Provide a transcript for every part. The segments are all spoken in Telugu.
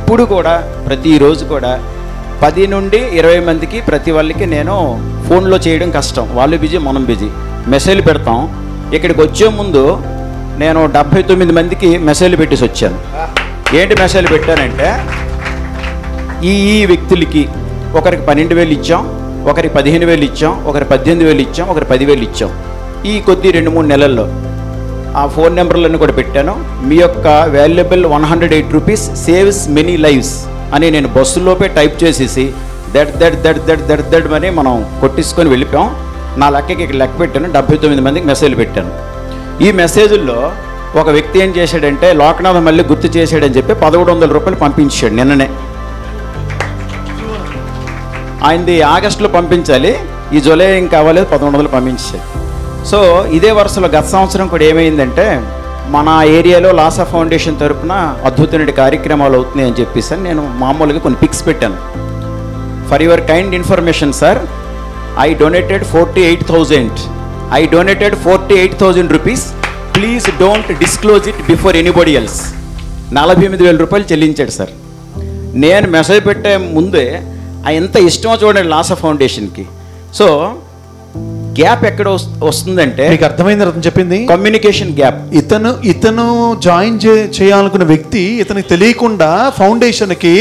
ఇప్పుడు కూడా ప్రతిరోజు కూడా 10 నుండి 20 మందికి ప్రతి వాళ్ళకి నేను ఫోన్లో చేయడం కష్టం. వాళ్ళు బిజీ, మనం బిజీ. మెసేజ్లు పెడతాం. ఇక్కడికి వచ్చే ముందు నేను 79 మందికి మెసేజ్లు పెట్టేసి వచ్చాను. ఏంటి మెసేజ్లు పెట్టానంటే, ఈ వ్యక్తులకి ఒకరికి 12,000 ఇచ్చాం, ఒకరికి 15,000 ఇచ్చాం, ఒకరికి 18,000 ఇచ్చాం, ఒకరికి 10,000 ఇచ్చాం. ఈ కొద్ది 2-3 నెలల్లో ఆ ఫోన్ నెంబర్లన్నీ కూడా పెట్టాను. మీ యొక్క valuable 108 rupees saves many lives అని నేను బస్సులోపే టైప్ చేసేసి దడ్ అని మనం కొట్టించుకొని వెళ్ళిపోయాం. నా లెక్కకి ఇక్కడ లెక్క పెట్టాను. 79 మందికి మెసేజ్లు పెట్టాను. ఈ మెసేజ్ల్లో ఒక వ్యక్తి ఏం చేశాడంటే, లోకనాథ్ మళ్ళీ గుర్తు చేశాడని చెప్పి 1,100 రూపాయలు పంపించాడు నిన్ననే. ఆయనది ఆగస్టులో పంపించాలి, ఈ జూలై ఇంకా అవ్వలేదు, 1,100 పంపించాడు. సో ఇదే వరుసలో గత సంవత్సరం కూడా ఏమైందంటే, మన ఏరియాలో లాసా ఫౌండేషన్ తరఫున అద్భుతమైన కార్యక్రమాలు అవుతున్నాయి అని చెప్పేసి నేను మామూలుగా కొన్ని పిక్స్ పెట్టాను. For your kind information sir, I donated 48,000 rupees. Please don't disclose it before anybody else. 48,000 రూపాయలు చెల్లించాడు సార్. నేను మెసేజ్ పెట్టే ముందే ఎంత ఇష్టమో చూడండి లాసా ఫౌండేషన్కి. సో గ్యాప్ ఎక్కడ వస్తుందంటే, మీకు అర్థమైంది అతను చెప్పింది, కమ్యూనికేషన్ గ్యాప్. ఇతను జాయిన్ చేయాలనుకున్న వ్యక్తి ఇతనికి తెలియకుండా ఫౌండేషన్కి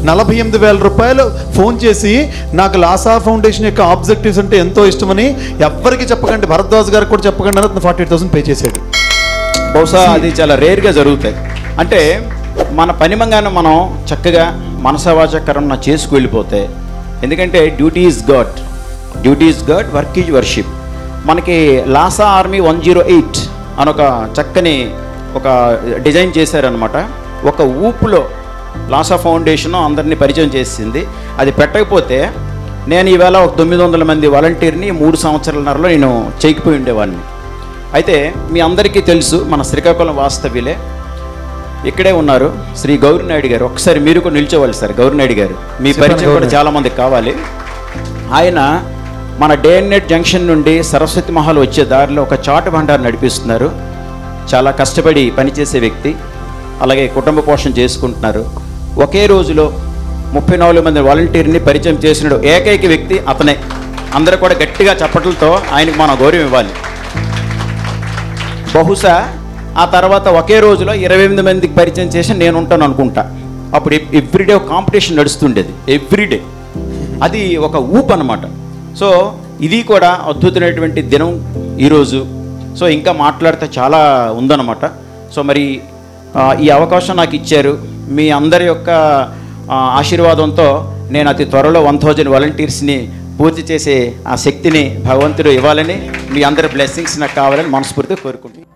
48,000 రూపాయలు ఫోన్ చేసి, నాకు లాసా ఫౌండేషన్ యొక్క ఆబ్జెక్టివ్స్ అంటే ఎంతో ఇష్టమని ఎవ్వరికి చెప్పకండి, భరద్వాజ్ గారికి కూడా చెప్పకండి అని అతను 48,000 పే చేశాడు. బహుశా అది చాలా రేర్గా జరుగుతాయి. అంటే మన పనిమంగానే మనం చక్కగా మనసవాచకరం చేసుకు వెళ్ళిపోతే, ఎందుకంటే duty is God, work is worship. మనకి లాసా ఆర్మీ 108 అని ఒక చక్కని ఒక డిజైన్ చేశారనమాట. ఒక ఊపులో లాసా ఫౌండేషన్ అందరినీ పరిచయం చేసింది. అది పెట్టకపోతే నేను ఈవేళ ఒక 900 మంది వాలంటీర్ని 3 సంవత్సరాలన్నరలో నేను చేయకపోయి ఉండేవాడిని. అయితే మీ అందరికీ తెలుసు, మన శ్రీకాకుళం వాస్తవ్యులే ఇక్కడే ఉన్నారు, శ్రీ గౌరినాయుడు గారు. ఒకసారి మీరు కూడా నిల్చోవాలి సార్. గౌరినాయుడు గారు మీ పరిచయం కూడా చాలామందికి కావాలి. ఆయన మన డే అండ్ నైట్ జంక్షన్ నుండి సరస్వతి మహల్ వచ్చే దారిలో ఒక చాటు భండారు నడిపిస్తున్నారు. చాలా కష్టపడి పనిచేసే వ్యక్తి, అలాగే కుటుంబ పోషణ చేసుకుంటున్నారు. ఒకే రోజులో 34 మంది వాలంటీర్ని పరిచయం చేసిన ఏకైక వ్యక్తి అతనే. అందరూ కూడా గట్టిగా చప్పట్లతో ఆయనకు మనం గౌరవం ఇవ్వాలి. బహుశా ఆ తర్వాత ఒకే రోజులో 28 మందికి పరిచయం చేసి నేను ఉంటాను అనుకుంటా. అప్పుడు ఎవ్రీడే ఒక కాంపిటీషన్ నడుస్తుండేది, ఎవ్రీడే. అది ఒక ఊపు అనమాట. సో ఇది కూడా అద్భుతమైనటువంటి దినం ఈరోజు. సో ఇంకా మాట్లాడితే చాలా ఉందన్నమాట. సో మరి ఈ అవకాశం నాకు ఇచ్చారు. మీ అందరి యొక్క ఆశీర్వాదంతో నేను అతి త్వరలో 1000 వాలంటీర్స్ని పూర్తి చేసే ఆ శక్తిని భగవంతుడు ఇవ్వాలని, మీ అందరి బ్లెస్సింగ్స్ నాకు కావాలని మనస్ఫూర్తిగా కోరుకుంటున్నాను.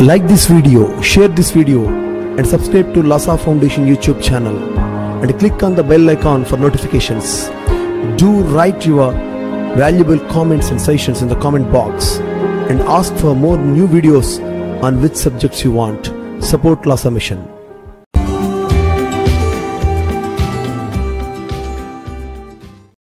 Like this video, share this video and subscribe to Lhasa Foundation YouTube channel and click on the bell icon for notifications. Do write your valuable comments and suggestions in the comment box and ask for more new videos on which subjects you want. Support Lhasa Mission.